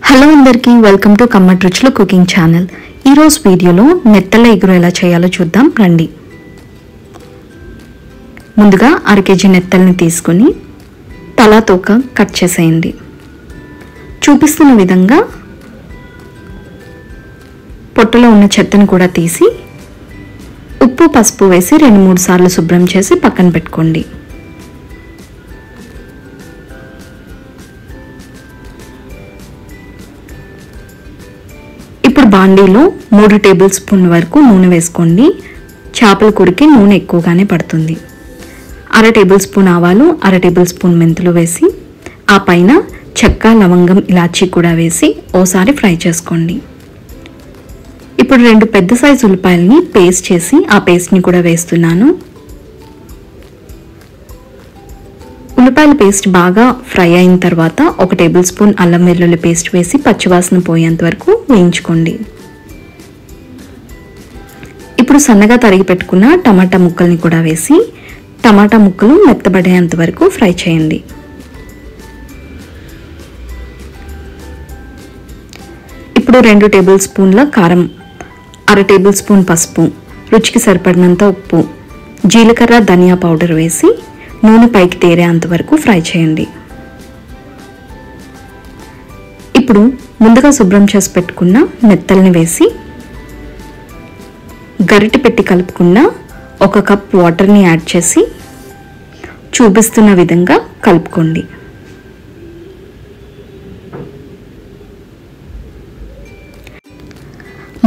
Hello అందరికీ welcome to కమ్మటి రుచులు కుకింగ్ ఛానల్. ఈరోజు వీడియోలో నెత్తల ఎగురు ఎలా చేయాలో చూద్దాం రండి. ముందుగా 1/2 కేజీ నెత్తల్ని తీసుకొని తలా తోక కట్ చేసేయండి. చూపిస్తున్న విధంగా పొట్టలో ఉన్న చెత్తను కూడా తీసి ఉప్పు పసుపు వేసి 2-3 సార్లు శుభ్రం చేసి పక్కన పెట్టుకోండి. ఇప్పుడు బాండీలో 3 టేబుల్ స్పూన్ వరకు నూనె వేసుకోండి. చేపల కూరకి నూనె ఎక్కువగానే పడుతుంది. 1/2 టేబుల్ స్పూన్ ఆవాలు, 1/2 టేబుల్ స్పూన్ మెంతులు వేసి ఆ పైన చెక్క, లవంగం, ఇలాచీ కూడా వేసి ఓసారి ఫ్రై చేసుకోండి. ఇప్పుడు 2 పెద్ద సైజు ఉల్లిపాయలని పేస్ట్ చేసి ఆ పేస్ట్ని కూడా వేస్తున్నాను. ఉల్లిపాయల పేస్ట్ బాగా ఫ్రై అయిన తర్వాత 1 టేబుల్ స్పూన్ అల్లం వెల్లుల్లి పేస్ట్ వేసి పచ్చివాసన పోయేంత వరకు వేయించుకోండి. ఇప్పుడు సన్నగా తరిగి పెట్టుకున్న టమాటా ముక్కల్ని కూడా వేసి టమాటా ముక్కలు మెత్తబడేంత వరకు ఫ్రై చేయండి. ఇప్పుడు 2 టేబుల్ స్పూన్ల కారం, 1/2 టేబుల్ స్పూన్ పసుపు, రుచికి సరిపడినంత ఉప్పు, జీలకర్ర, ధనియా పౌడర్ వేసి నూనె పైకి తేరేంత వరకు ఫ్రై చేయండి. ఇప్పుడు ముందుగా శుభ్రం చేసి పెట్టుకున్న నెత్తల్ని వేసి గరిటె పెట్టి కలుపుకున్న 1 కప్ వాటర్ని యాడ్ చేసి చూపిస్తున్న విధంగా కలుపుకోండి.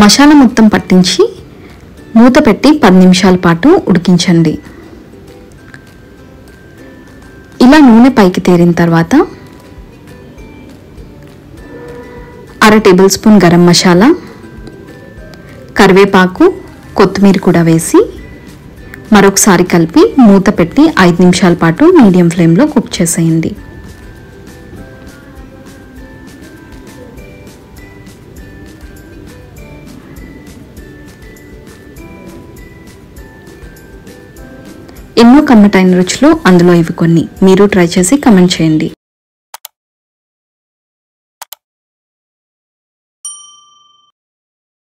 మసాలా మొత్తం పట్టించి మూత పెట్టి 10 నిమిషాల పాటు ఉడికించండి. ఇలా నూనె పైకి తేరిన తర్వాత 1/2 టేబుల్ స్పూన్ గరం మసాలా, కరివేపాకు, కొత్తిమీర కూడా వేసి మరొకసారి కలిపి మూత పెట్టి 5 నిమిషాల పాటు మీడియం ఫ్లేమ్లో కుక్ చేసేయండి. ఎన్నో కమ్మటైన రుచులు అందులో ఇవి కొన్ని. మీరు ట్రై చేసి కమెంట్ చేయండి.